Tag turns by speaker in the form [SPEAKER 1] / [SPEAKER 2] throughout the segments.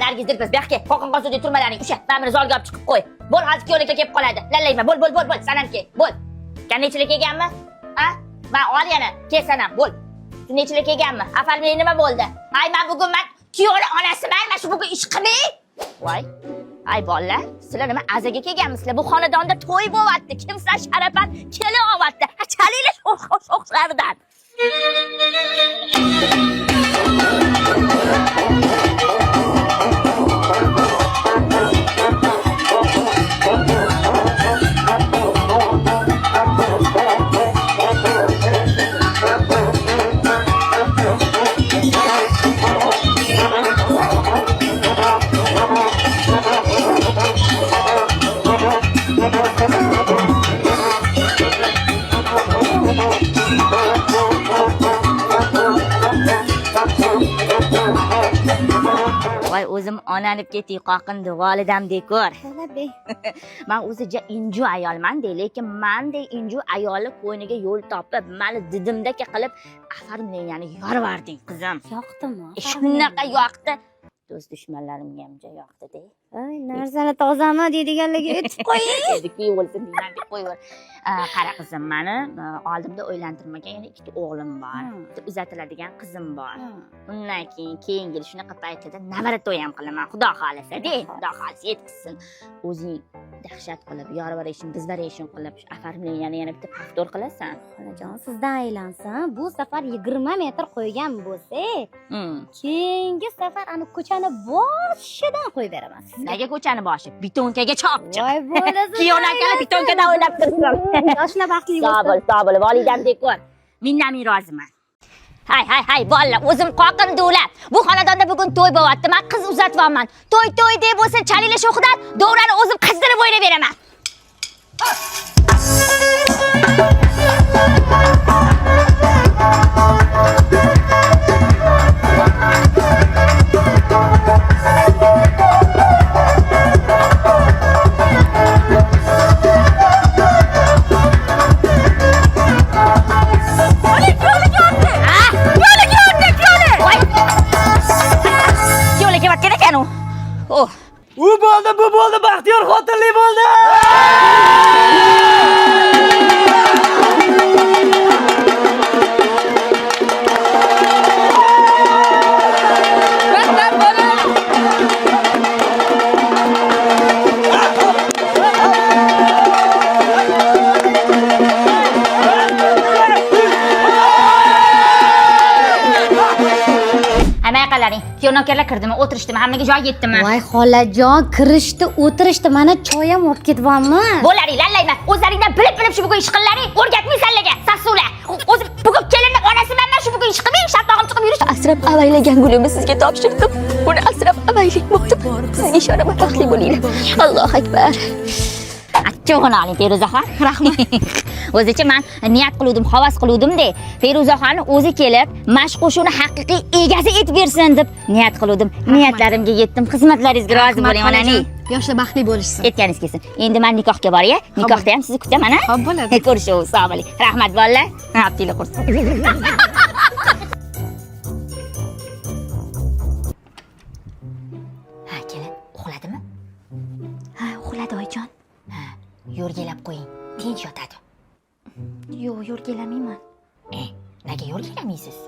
[SPEAKER 1] Nargiz dirpis, bu yoqqa qo'qon qozonda turmalaring. O'sha, ta'mir zalga olib chiqib qo'y. Bo'l, hozir kuyovlikka kelib qoladi. Lallayma, bo'l, sanamki. Bo'l. Qanday kelganmi? Ha? Men ol yana, kel sanam, bo'l. Nechilik kelganmi? Afalmay nima bo'ldi? Ay, men bugun kuyovning onasiman, men shu bugun ish qilmay. Voy. Ay bolalar, sizlar nima azaga kelganmisizlar? Bu xonadonda to'y bo'lyapti. Kim sizlar sharafat kelib olyapti. Chalinglar o'xshardan. Voy o'zim onanib ketay qoqindi volidamdek ko'r. Men o'zicha inju ayolman-da, lekin mendek inju ayolni qo'yniga yo'l topib, meni didimdaka qilib afarmlayani yorvarding qizim.
[SPEAKER 2] Yoqdimi?
[SPEAKER 1] Shunaqa yoqdi. Do'st dushmanlarimga ham joy yoqdi-da.
[SPEAKER 2] Ay, narsani tozami deydiganlarga aytib qo'ying.
[SPEAKER 1] Dediki bo'lsin deyman deb qo'yaver. Qara qizim, meni oldimda o'ylantirmagan yana ikkita o'g'lim bor. Bitta uzatiladigan qizim bor. Undan keyingi shunaqa paytlarda navara to'y ham qilaman, xudo xolasa-da. Xudo xolasa yetkizsin. O'zing dahshat qilib, yorvarishing, bizlarishing qilib, afarmlayani yana bitta paftor qilasan.
[SPEAKER 2] Xolajon, sizdan aylansin. Bu safar 20 metr qo'ygan bo'lsa, keyingi safar ana ko'chani boshidan qo'yib beraman.
[SPEAKER 1] Nega ko'chani boshi? Betonkaga chopchi.
[SPEAKER 2] Voy bo'ladi.
[SPEAKER 1] Kiyovni akali betonkadan o'ynab tursin.
[SPEAKER 2] Yoshlar baxtli bo'lsin.
[SPEAKER 1] Sabr, volidamdek ko'r. Mendan roziman. Hay, bolalar, o'zim qoqindilar. Bu xonadonda bugun to'y bo'lyapti. Men qiz uzatyapman. To'y deb bo'lsa, chalinglar sho'xidan dovrani o'zim qizdirib o'ynab beraman.
[SPEAKER 3] Bu bo'ldi, Baxtiyor xotinli bo'ldi.
[SPEAKER 1] Kuyovnokarlar kirdimi, o'tirishdimi, hammaga joy yetdimi?
[SPEAKER 2] Voy xolajon, kirishdi, o'tirishdi. Mana choyam olib ketyapman.
[SPEAKER 1] Bo'laring, lallayman. O'zlaringdan bilib shu bugun ish qillaring. O'rgatmaysanlarga, sasuvlar. O'zim bugun kelinni onasiman, men shu bugun ish qilmay, shartog'im chiqib yurish. Asrab avaylagan gulimni sizga topshirdim. Buni asrab avaylik bo'lib, sizga ishoraman, baxtli bo'linglar. Allohu akbar. Achchig'ini oling, Feruzaxon. Rahmat. O'zicha men niyat qiluvdim, havas qiluvdim-da. Feruzaxonni o'zi kelib, mashqo'shuni haqiqiy egasi etib bersin deb niyat qiluvdim. Niyatlarimga yetdim. Xizmatlaringizga rozi bo'ling, onaning.
[SPEAKER 2] Yoshlar baxtli bo'lishsin.
[SPEAKER 1] Aytganingiz kelsin. Endi men nikohga boray-a? Nikohda ham sizni kutaman, ha?
[SPEAKER 2] Xo'p, bo'ladi.
[SPEAKER 1] Ko'rishamiz, sog' bo'ling. Rahmat bolalar. Abdilla qursin. Ha, kelin, uxladimi? Ha, uxladi oyijon. Ha, yo'rgalab qo'ying. Tinch yotadi. Yo'q, yo'rgalamayman. Nega yo'rgalamaysiz?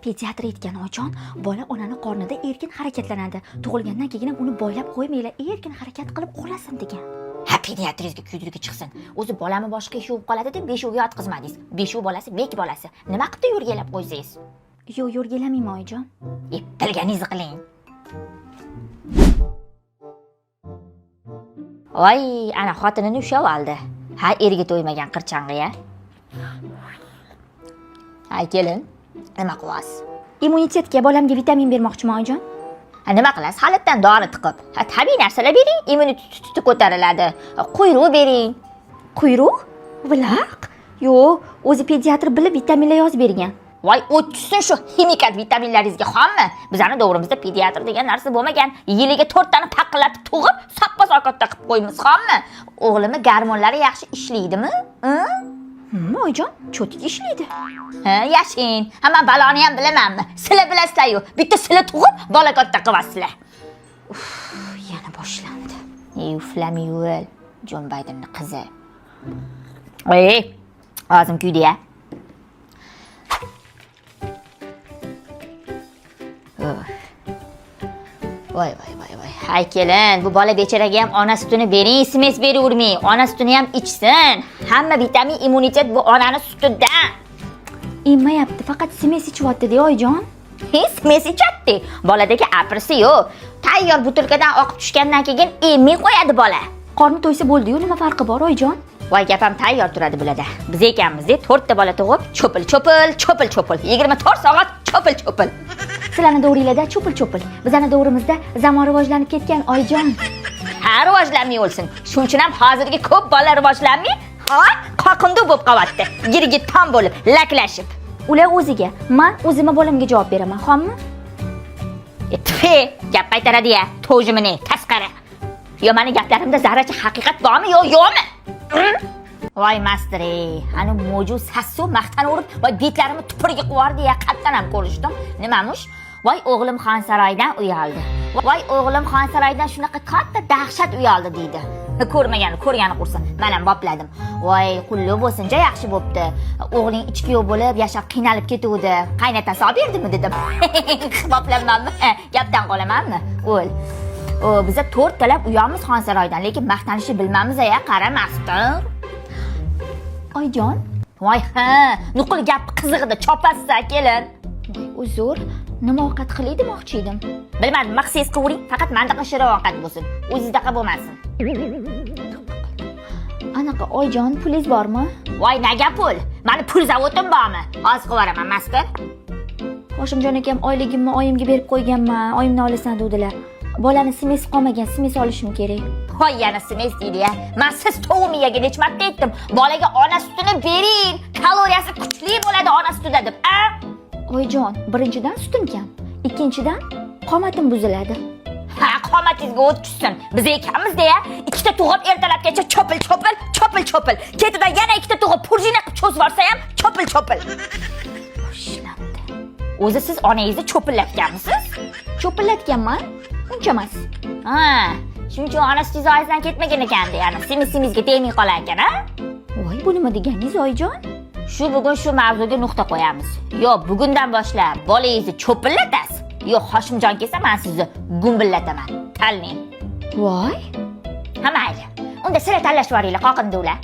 [SPEAKER 1] Pediatr aytgan oyijon, bola onaning qornida erkin harakatlanadi. Tug'ilgandan keyin ham uni boylab qo'ymaylar, erkin harakat qilib uxlasin degan. Ha, pediatrizga kuydirgi chiqsin. O'zi bolami boshqa ish bo'lib qoladi deb beshovga yotqizmadingiz. Beshuv bolasi bek bolasi. Nima qilib yo'rgalab qo'ysangiz? Yo'q, yo'rgalamayman oyijon. Bilganingizni qiling. Voy, ana xotinini ushlab oldi. Ha, eriga to'ymagan qirchang'i-ya. Hay, kelin. Nima qilyapsiz? Immunitetga bolamga vitamin bermoqchiman oyijon. Ha, nima qilasiz? Halitdan dori tiqib. Ha, tabiiy narsalar bering, immunitet ko'tariladi. Quyruq bering. Quyruq? Bilaq? Yo'q, o'zi pediatr bilib vitaminlar yozib bergan. Voy, o'tsin shu ximikat vitaminlaringizga xommi? Bizning davrimizda pediatr degan narsa bo'lmagan. Yiliga 4 tani paqillatib tug'ib, sappa-sakotda qilib qo'ymiz, xommi? O'g'limi gormonlari yaxshi ishlaydimi? Oyijon, cho'tik ishlaydi. Ha, yashin. Hamma baloni ham bilamanmi? Sizlar bilasizlar-ku. Bitta sizlar tug'ib, bola katta qilasizlar. Yana boshlandi. Ey Flamuel, Jon Baydenning qizi. Ey, og'zim kuydi-ya. Voy. Hay kelin, bu bola bechoraga ham ona sutini bering, smes beravermang. Ona sutini ham ichsin. Hamma vitamin, immunitet bu onaning sutidan. Emmayapti, faqat smes ichyapti-da, oyijon. Smes ichyapti. Boladagi aprisi yo'q. Tayyor butilkadan oqib tushgandan keyin emmay qo'yadi bola. Qorni to'ysa bo'ldi-yu, nima farqi bor, oyijon? Voy, gapam tayyor turadi bularda. Biz ekanmiz-da, 4 ta bola tug'ib, cho'pil. 24 soat cho'pil. Sizlarni davringlarda cho'pil. Bizning davrimizda zamon rivojlanib ketgan, oyijon. Ha, rivojlanmay o'lsin. Shuning uchun ham hozirgi ko'p bolalar rivojlanmay, qoqindu bo'lib qolyapti. Yiriga tom bo'lib, laklashib. Ular o'ziga, men o'zimga bolamga javob beraman, xommi? Tfe, gap qaytaradi-ya, tojimini, tasqara. Yo, meni gaplarimda zarracha haqiqat bormi, yo'qmi? Voy master-ey, ani mo'ju sasso maqtanaverib, voy betlarimni tupuriga qo'yardi-ya, qatdan ham ko'rishdim. Nimamush? Voy o'g'lim Xonsaroydan uyaldi. Voy o'g'lim Xonsaroydan shunaqa katta dahshat uyaldi deydi. Ko'rgani qursin. Men ham bopladim. Voy, qulluq bo'lsin-ja, yaxshi bo'pti. O'g'ling ichkuyov bo'lib, yashab qiynalib ketuvdi. Qaynotasi olib berdimi dedim. Boplanmanmi? Gapdan qolamanmi? O'l. Biz 4 talab uyamiz Xonsaroydan, lekin maqtanishni bilmamiz-ya, qaramasdan. Oyjon, voy ha, nuqul gap qizig'ida chopasiz kelin. Uzr, nima ovqat qilay demoqchi edim. Bilmadim, maqsadingiz qavering, faqat mendaqa shirin ovqat bo'lsin. O'zingizdaqa bo'lmasin. Anaqa oyjon, pulingiz bormi? Voy, nega pul? Meni pul zavodim bormi? Hozir qilib beraman, master. Hoshimjon akam oyligimni oyimga berib qo'yganman, oyimdan olasan dedilar. Bolani smes qolmagan, smes olishim kerak. Voy, yana smes deydi-ya. Men siz to'g'mi yegan hech marta aytdim. Bolaga ona sutini bering. Kaloriyasi kuchli bo'ladi ona sutida deb. Oyjon, birinchidan sutim kam, ikkinchidan qomatim buziladi. Ha, qomatingizga o't tushsin. Biz ekanmiz-da-ya, 2 ta tug'ib ertalabgacha cho'pil. Ketidan yana 2 ta tug'ib purjina qilib cho'zib yorsa ham cho'pil. Boshlandi. O'zi siz onangizni cho'pillatganmisiz? Cho'pillatganman. Uncha emas. Ha, shuning uchun ona sutizdan ketmagan ekanda, ya'ni semizga tegmay qolar ekan, ha? Voy, bu nima deganingiz, oyijon? Bugun shu mavzuga nuqta qo'yamiz. Yo, bugundan boshlab bolangizni cho'pillatasiz. Yo, Hoshimjon kelsa, men sizni gumbillataman. Tanlang. Voy. Ha, mayli. Unda sira tanlashib yuboringlar, qoqinda ular.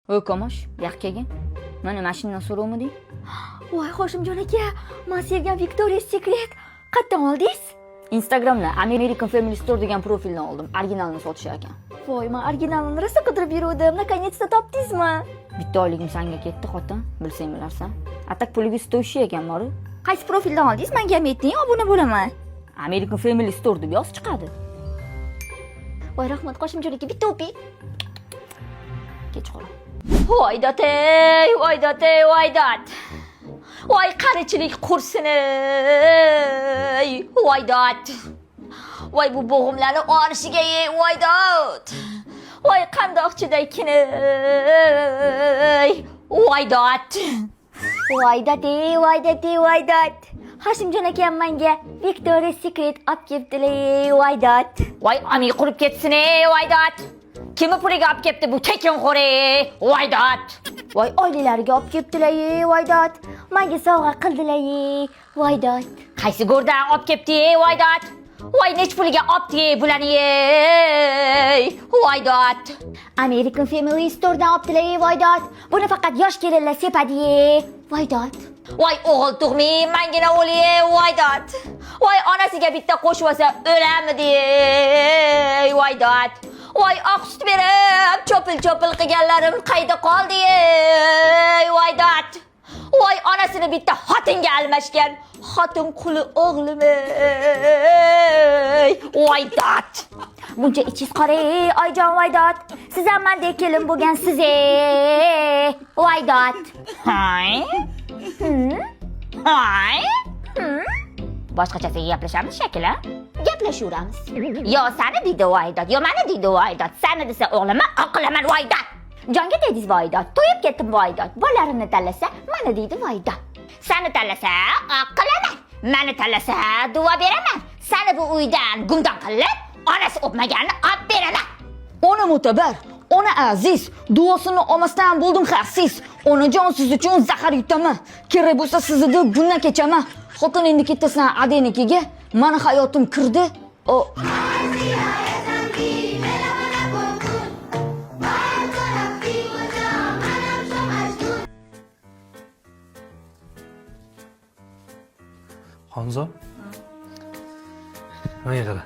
[SPEAKER 1] Voy, Kamosh, yo'q kelgin. Mana mashinadan so'rovmiding? Voy, Hoshimjon aka, men sevgan Victoria's Secret qayerdan oldingiz? Instagramda American Family Store degan profildan oldim. Originalini sotishar ekan. Voy, men originalini rosa qidirib yurdim. Наконец-то topdingizmi? Bitta oyligim senga ketdi, xotin. Bilsang bilarsan. Atak puliga stoyishi ekan bor. Qaysi profildan oldingiz? Menga ham ayting, obuna bo'laman. American Family Store deb yoz chiqadi. Voy, rahmat Hoshimjon aka, bitta o'ping. Kech qoldim. Voydat. Voy, qarichilik qursini. Voydat. Voy, bu bo'g'imlarni orishiga voydat. Voy, qandoq chidaykin. Voydat. Hoshimjon akam menga Victoria's Secret olib kelibdilar, voydat. Voy, ami qurib ketsin, voydat. Kimni puliga olib kelibdi bu tekinxo'r, voydat. Voy, oilalariga olib kelibdilar, voydat. Menga sovg'a qildilar, voydat. Qaysi go'rdan olib kelibdi, voydat? Voy, nech puliga olibdi bularni, voydat. American Family Store'dan olibdilar, voydat. Buni faqat yosh kelinlar sepadi, voydat. Voy, o'g'il tug'may, mangina o'lay, voydat. Voy, onasiga bitta qo'shib olsa o'lamidi, voydat. Voy, oq sut berib, cho'pil qilganlarim qayda qoldi, voydat. Voy, onasini bitta xotinga almashgan xotin quli o'g'lim, voydat. Buncha ichingiz qora, oyjon, voydat. Siz ham mendek kelin bo'lgansiz, voydat. Hay. Boshqachasiga gaplashamiz shekilli. Gaplashaveramiz. Yo, seni deydi voydat, yo meni deydi voydat. Seni desa o'g'limni oqilaman, voydat. Jonga tegdingiz, voydat. To'yib ketdim, voydat. Bolalarimni tanlasa, meni deydi voydat. Seni tanlasa oqilaman, meni tanlasa duo beraman. Seni bu uydan gumdon qilib, onasi o'pmaganini olib beraman.
[SPEAKER 4] Ona mo'tabar, ona aziz, duosini olmasdan bo'ldim xavfsiz. Onajon siz uchun zahar yutaman. Kerak bo'lsa sizni bundan kechaman. Xotin endi ketasan adenikiga, meni hayotim kirdi.
[SPEAKER 5] Xonzo. Menga qara.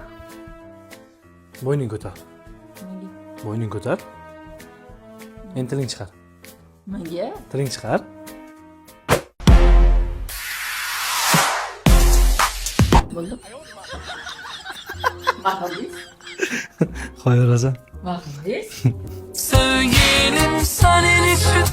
[SPEAKER 5] Bo'yning ko'tar. Bo'yning ko'tar. Endi tiling chiqar.
[SPEAKER 4] Menga
[SPEAKER 5] Tiling chiqar.
[SPEAKER 4] bo'ldi. Mahmudis.
[SPEAKER 5] Qo'yaverasan.
[SPEAKER 4] Mahmudis.
[SPEAKER 3] Sevgilim senin için